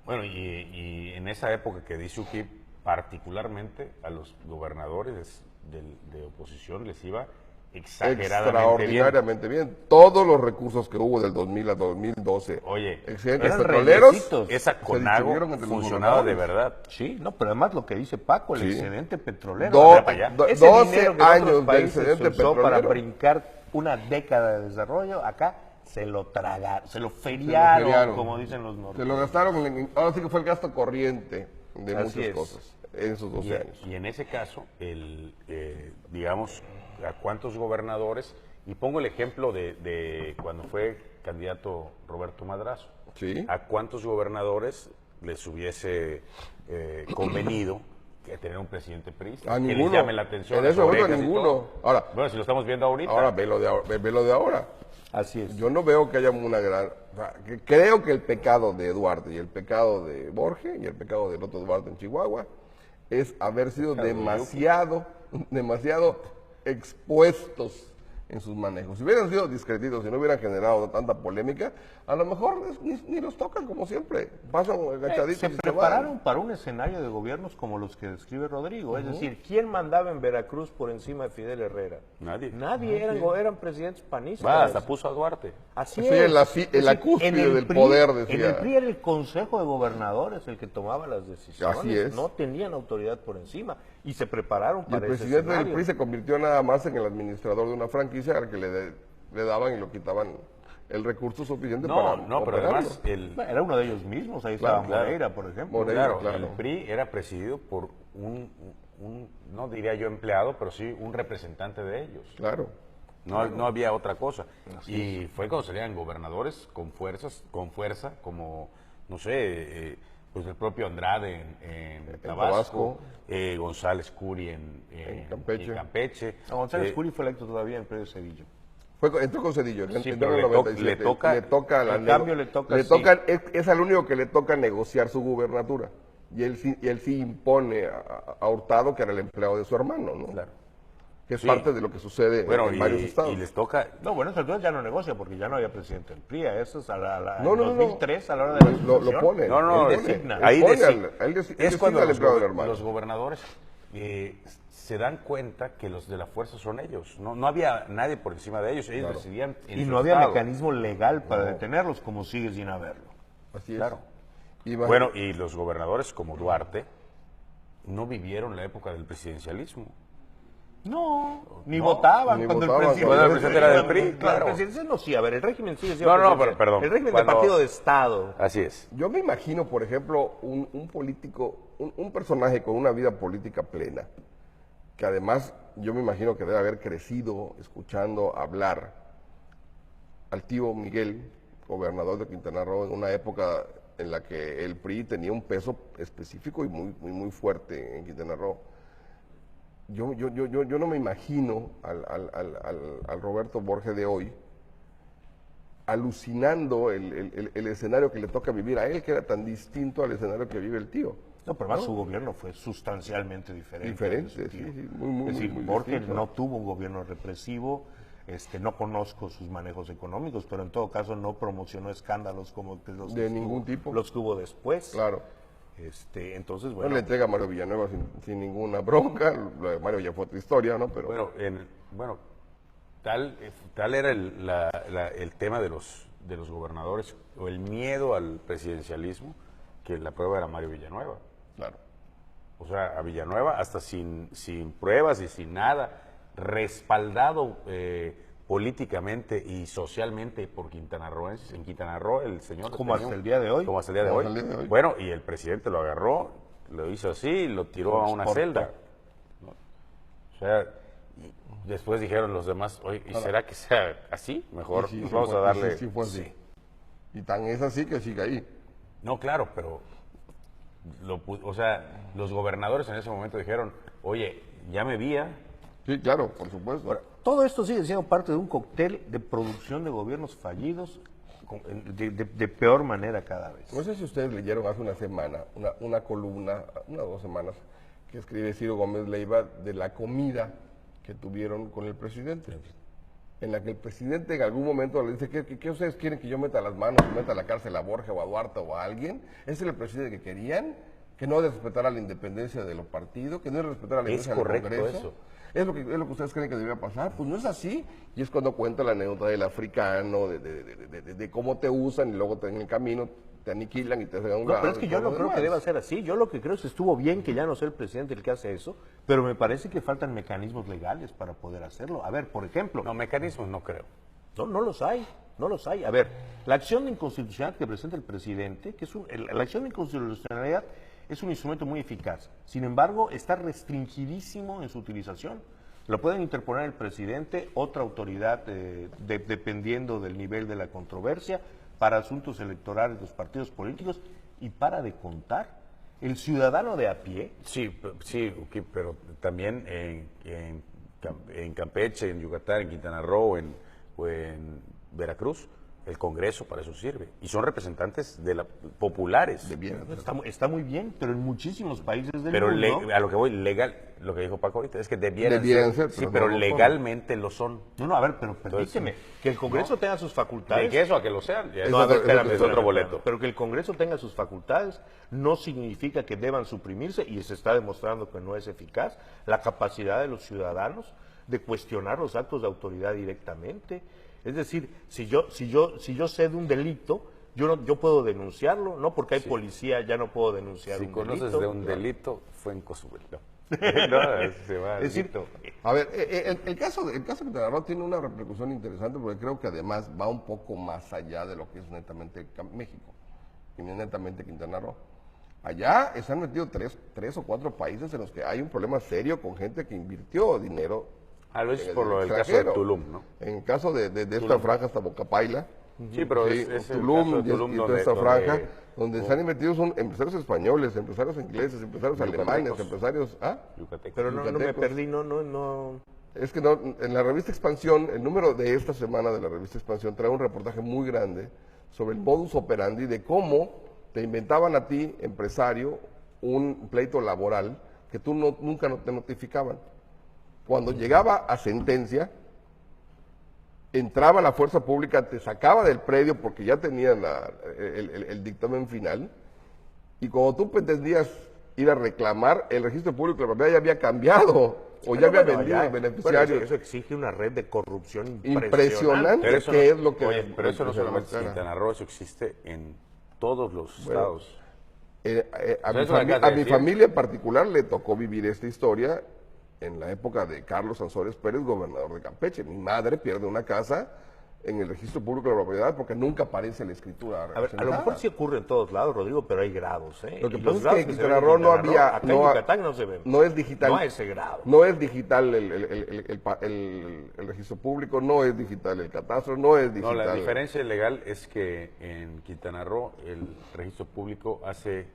Bueno, y en esa época que dice UKIP, particularmente a los gobernadores de oposición les iba exageradamente bien. Extraordinariamente bien. Todos los recursos que hubo del 2000 a 2012, Oye, excedentes eran petroleros, reyesitos. Esa se Conago distribuyeron entre los funcionaba de gobernadores. verdad. Sí, no, pero además lo que dice Paco, el Sí. excedente petrolero. Do- Mira para allá. do- Ese 12 dinero que en años otros del países se excedente usó para petrolero. brincar una década de desarrollo, acá se lo tragaron, se lo feriaron, como dicen los Se norteños. lo gastaron, ahora sí que fue el gasto corriente de Así muchas es. cosas en esos 12 años. Y en ese caso, digamos, a cuántos gobernadores, y pongo el ejemplo de cuando fue candidato Roberto Madrazo, Sí. a cuántos gobernadores les hubiese convenido que tener un presidente priista, A que les ninguno. llame la atención. En las ese momento, orejas y ninguno. todo. Ahora- bueno, si lo estamos viendo ahorita. Ahora ve lo de ahora. Así es. Yo no veo que haya una gran... o sea, creo que el pecado de Duarte y el pecado de Borges y el pecado del otro Duarte en Chihuahua es haber sido demasiado expuestos en sus manejos. Si hubieran sido discretitos y no hubieran generado tanta polémica, a lo mejor ni los tocan como siempre. Pasan agachaditos Se y se prepararon van. para un escenario de gobiernos como los que describe Rodrigo. Es decir, ¿quién mandaba en Veracruz por encima de Fidel Herrera? Nadie. Nadie, eran presidentes panistas. Va, hasta puso a Duarte. Así Sí, es. en la Es decir, cúspide en el del PRI, poder, decía. En el PRI era el Consejo de Gobernadores el que tomaba las decisiones. Así es. No tenían autoridad por encima. Y se prepararon Y el para ese presidente del escenario. PRI se convirtió nada más en el administrador de una franquicia al que le daban y lo quitaban el recurso suficiente para No, pero operarlo. además Bueno, era uno de ellos mismos. Ahí Claro, estaba claro. Moreira, por ejemplo. Moreira, Claro, claro. el PRI era presidido por un, no diría yo empleado, pero sí un representante de ellos. Claro. No había otra cosa. Y fue cuando salían gobernadores con fuerza, como, no sé, pues el propio Andrade en Tabasco, González Curi en Campeche. No, González Curi fue electo todavía en Pedro Cedillo. Entró con Cedillo. Sí, entró pero en el le 97. toca- le toca en cambio le toca, sí. es al único que le toca negociar su gubernatura. Y él sí impone a Hurtado, que era el empleado de su hermano, ¿no? Claro. Que es Sí. parte de lo que sucede Bueno, en varios estados. y les toca, No, bueno, entonces ya no negocia porque ya no había presidente del PRI. Eso es No, en no, no. 2003, a la hora de la Lo sucesión. pone. No, él él designa. pone. ahí Él pone designa. él es designa cuando al los, empleado del hermano. los gobernadores se dan cuenta que los de la fuerza son ellos. No había nadie por encima de ellos. Ellos decidían en Y su no había estado. mecanismo legal para detenerlos, como sigue sin haberlo. Así es. Claro. Bueno, y los gobernadores como Duarte no vivieron la época del presidencialismo. No, ni No, votaban ni cuando votaban, el presidente, cuando el presidente era del PRI, Claro, claro. el presidente no, sí, a ver, el régimen sigue siendo No, no, presidencial. pero, perdón, El régimen cuando- de partido de Estado. Así es. Yo me imagino, por ejemplo, un político, un personaje con una vida política plena, que además yo me imagino que debe haber crecido escuchando hablar al tío Miguel, gobernador de Quintana Roo, en una época en la que el PRI tenía un peso específico y muy fuerte en Quintana Roo. Yo no me imagino al Roberto Borges de hoy alucinando el escenario que le toca vivir a él, que era tan distinto al escenario que vive el tío. No, pero además su gobierno fue sustancialmente diferente. Diferente, en ese sí, sentido. sí, muy, es decir, muy Borges distinto. no tuvo un gobierno represivo, no conozco sus manejos económicos, pero en todo caso no promocionó escándalos como que los De que ningún estuvo- tipo. los que hubo después. Claro. Entonces, No bueno, le entrega a Mario Villanueva sin ninguna bronca. Lo de Mario ya fue otra historia, ¿no? Pero Bueno, tal era el tema de los gobernadores, o el miedo al presidencialismo, que la prueba era Mario Villanueva. Claro. O sea, a Villanueva, hasta sin pruebas y sin nada, respaldado políticamente y socialmente por quintanarroenses. En Quintana Roo el señor... Como hasta el día de hoy. Como hasta el día de hoy. Bueno, y el presidente lo agarró, lo hizo así y lo tiró a una celda. ¿No? O sea, y después dijeron los demás, oye, ¿y será que sea así? Mejor Sí, vamos a darle... Sí, fue así. Y tan es así que sigue ahí. No, claro, pero... o sea, los gobernadores en ese momento dijeron, oye, ya me vi, Sí, claro, por supuesto. Ahora, todo esto sigue siendo parte de un cóctel de producción de gobiernos fallidos de peor manera cada vez. No sé si ustedes leyeron hace una semana, una columna, 2 semanas, que escribe Ciro Gómez Leiva de la comida que tuvieron con el presidente. En la que el presidente en algún momento le dice, ¿qué ustedes quieren que yo meta las manos, meta a la cárcel a Borja o a Duarte o a alguien? ¿Ese es el presidente que querían? ¿Que no respetara la independencia de los partidos? ¿Que no respetara la independencia del Congreso? Eso. ¿Es lo que ustedes creen que debería pasar? Pues no es así. Y es cuando cuenta la anécdota del africano, de cómo te usan y luego en el camino te aniquilan y te hacen a un No, lado. pero es que yo no creo que deba ser así. Yo lo que creo es que estuvo bien que ya no sea el presidente el que hace eso, pero me parece que faltan mecanismos legales para poder hacerlo. A ver, por ejemplo... No, mecanismos no creo. No los hay, no los hay. A ver, la acción de inconstitucionalidad que presenta el presidente, que es la acción de inconstitucionalidad es un instrumento muy eficaz. Sin embargo, está restringidísimo en su utilización. Lo pueden interponer el presidente, otra autoridad, dependiendo del nivel de la controversia, para asuntos electorales de los partidos políticos, y para de contar. El ciudadano de a pie... Sí, pero también en Campeche, en Yucatán, en Quintana Roo o en Veracruz, el Congreso para eso sirve. Y son representantes populares. De bien. Está muy bien, pero en muchísimos países del Pero mundo... a lo que voy, legal, lo que dijo Paco ahorita, es que debieran ser, sí, pero no lo son. legalmente lo son. No, a ver, pero permíteme, que el Congreso tenga sus facultades... De que eso a que lo sean, ya No, a ver, espérame, es otro boleto. Pero que el Congreso tenga sus facultades no significa que deban suprimirse, y se está demostrando que no es eficaz, la capacidad de los ciudadanos de cuestionar los actos de autoridad directamente. Es decir, si yo sé de un delito, yo puedo denunciarlo, no porque hay policía ya no puedo denunciar Si un conoces delito. de un delito, fue en Cozumel. No, se va Es decir, delito. A ver, el caso de Quintana Roo tiene una repercusión interesante porque creo que además va un poco más allá de lo que es netamente México y netamente Quintana Roo. Allá se han metido tres o cuatro países en los que hay un problema serio con gente que invirtió dinero. Lo es en por el el caso de extranjero. Tulum, ¿no? En el caso de esta franja hasta Bocapaila, Sí, pero sí, es el Tulum, caso de Tulum y toda esta franja, donde se han invertido son empresarios españoles, empresarios ingleses, empresarios alemanes, Yucatecos. empresarios... Yucatecos. pero no me yucatecos. perdí, no. Es que no, en la revista Expansión, el número de esta semana de la revista Expansión trae un reportaje muy grande sobre el modus operandi de cómo te inventaban a ti, empresario, un pleito laboral que tú nunca te notificaban. Cuando llegaba a sentencia, entraba la fuerza pública, te sacaba del predio porque ya tenían el dictamen final, y cuando tú pretendías ir a reclamar, el registro público de la propiedad ya había cambiado o ya había vendido ya, al beneficiario. Eso exige una red de corrupción Impresionante, Pero eso que no- es lo que... Oye, pero eso no lo que solamente se en nos Quintana Roo, eso existe en todos los estados. A Eso lo acabas de mi decir. familia en particular le tocó vivir esta historia en la época de Carlos Sansores Pérez, gobernador de Campeche. Mi madre pierde una casa en el registro público de la propiedad porque nunca aparece en la escritura. A ver, a lo representada. mejor sí ocurre en todos lados, Rodrigo, pero hay grados, ¿eh? Lo que Y pasa los es grados que en se Quintana ven Roo no Quintana Roo, había... acá en Yucatán no se ven. No es digital. No a ese grado. No es digital el registro público, no es digital el catastro, no es No, digital. la diferencia legal es que en Quintana Roo el registro público hace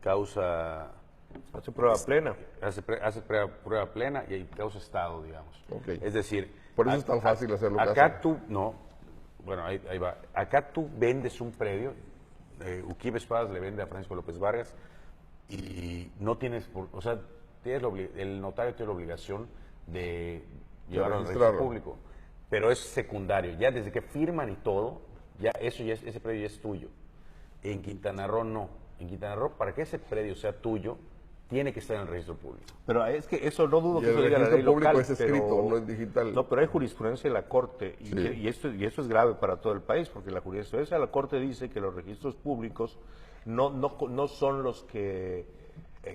causa... Hace prueba plena. Hace prueba plena y hay causa estado, digamos. Ok. Es decir... Por eso es tan fácil hacerlo Acá caso. tú... No, bueno, ahí va. Acá tú vendes un predio, Uquibe Espadas le vende a Francisco López Vargas y no tienes... O sea, el notario tiene la obligación de llevarlo al registro registrarlo. público, pero es secundario. Ya desde que firman y todo, ese predio ya es tuyo. En Quintana Roo no. En Quintana Roo, para que ese predio sea tuyo, tiene que estar en el registro público. Pero es que eso no dudo Y que el eso diga la registro ley público local, es escrito, pero- no es digital. No, pero hay jurisprudencia de la Corte y, Sí. y esto es grave para todo el país, porque la jurisprudencia de la Corte dice que los registros públicos no son los que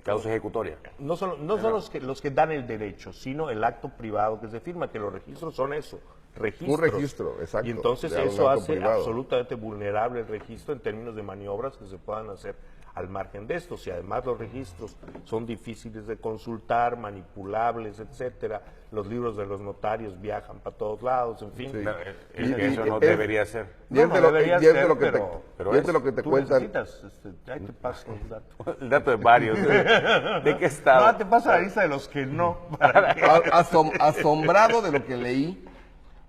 Causa ejecutoria. no son los que dan el derecho, sino el acto privado que se firma, que los registros son eso, registros. Un registro, exacto, Y entonces de un eso acto hace privado. absolutamente vulnerable el registro en términos de maniobras que se puedan hacer al margen de esto. Si además los registros son difíciles de consultar, manipulables, etcétera, los libros de los notarios viajan para todos lados, en fin. Sí. Es que eso no es- debería ser. Y es de lo que te pero y es de lo que te Tú cuentan. necesitas, ahí te paso el dato. El dato de varios. ¿De qué estado? No, te paso la lista de los que no. Asombrado de lo que leí,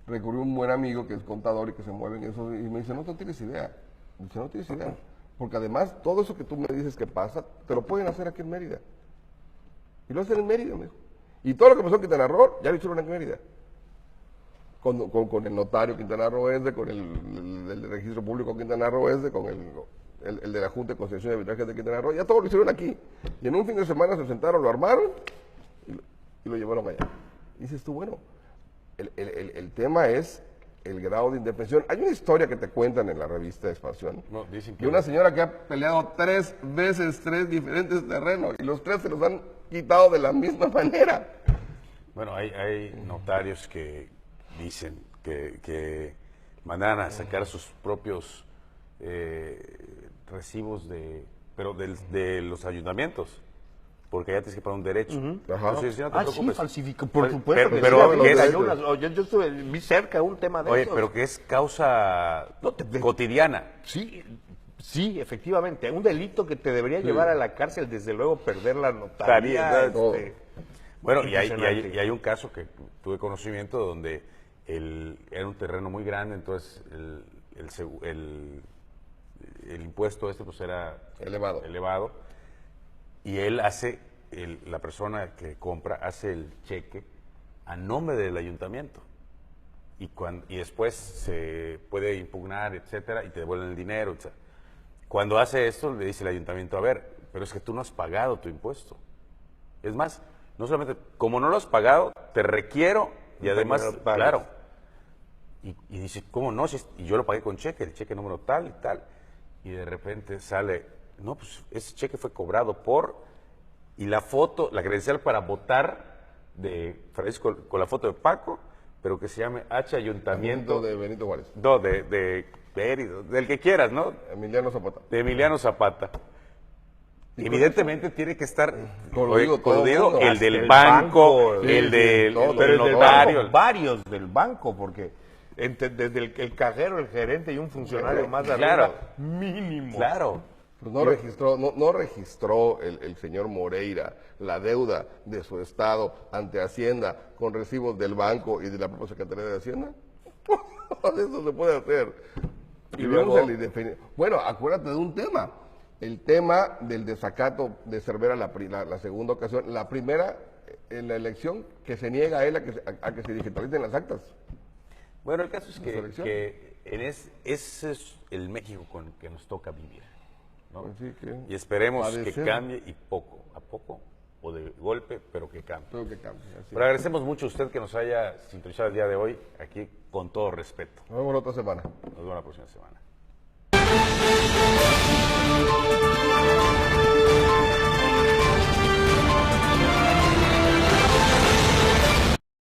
recurrió un buen amigo que es contador y que se mueve en eso y me dice, no tienes idea. Dice, no tienes idea. Porque además, todo eso que tú me dices que pasa, te lo pueden hacer aquí en Mérida. Y lo hacen en Mérida, me dijo. Y todo lo que pasó en Quintana Roo, ya lo hicieron aquí en Mérida. Con el notario Quintana Roo con el registro público Quintana Roo con el de la Junta de Concesión de Arbitraje de Quintana Roo, ya todo lo hicieron aquí. Y en un fin de semana se sentaron, lo armaron y lo llevaron allá. Y dices tú, bueno, el tema es el grado de indefensión. Hay una historia que te cuentan en la revista de Expansión No, dicen que de una señora que ha peleado 3 veces 3 diferentes terrenos y los 3 se los han quitado de la misma manera. Bueno, hay notarios que dicen que mandan a sacar sus propios recibos de los ayuntamientos, porque ya tienes que pagar un derecho. Ajá. Entonces, no te Sí, preocupes. falsificó, por Oye, supuesto. que pero sí, que es- hay unas- yo estuve muy cerca un tema de Oye, esos. pero que es causa cotidiana. Sí, efectivamente. Un delito que te debería llevar a la cárcel, desde luego perder la notaría. Taría, Bueno, y Impresionante. hay un caso que tuve conocimiento donde era un terreno muy grande, entonces el impuesto pues era elevado y él la persona que compra hace el cheque a nombre del ayuntamiento y después se puede impugnar, etcétera, y te devuelven el dinero, etcétera. Cuando hace esto le dice el ayuntamiento, a ver, pero es que tú no has pagado tu impuesto. Es más, no solamente, como no lo has pagado, te requiero y además, no lo pagues. claro. Y dice, ¿cómo no? Y yo lo pagué con cheque, el cheque número tal y tal. Y de repente sale, no, pues ese cheque fue cobrado y la foto, la credencial para votar de Francisco, con la foto de Paco, pero que se llame H Ayuntamiento. De Benito Juárez. No, del que quieras, ¿no? Emiliano Zapata. De Emiliano Zapata. Y Evidentemente tiene que estar Coludido todo el mundo. el del El banco, banco, el del todo. Pero el del notario. banco, varios del banco, porque desde el cajero, el gerente y un funcionario más de Claro. arriba, mínimo. Claro. Pues no registró el señor Moreira la deuda de su estado ante Hacienda con recibos del banco y de la propia Secretaría de Hacienda. Eso se puede hacer. Y luego- Bueno, acuérdate de un tema. El tema del desacato de Cervera la segunda ocasión. La primera, en la elección, que se niega a él a que se digitalicen las actas. Bueno, el caso es ¿La selección? que ese es el México con el que nos toca vivir, ¿no? Así que Y esperemos padecer. que cambie y poco a poco, o de golpe, pero que cambie. Creo que cambie. Así. Pero agradecemos mucho a usted que nos haya sintonizado el día de hoy, aquí con todo respeto. Nos vemos la otra semana. Nos vemos la próxima semana.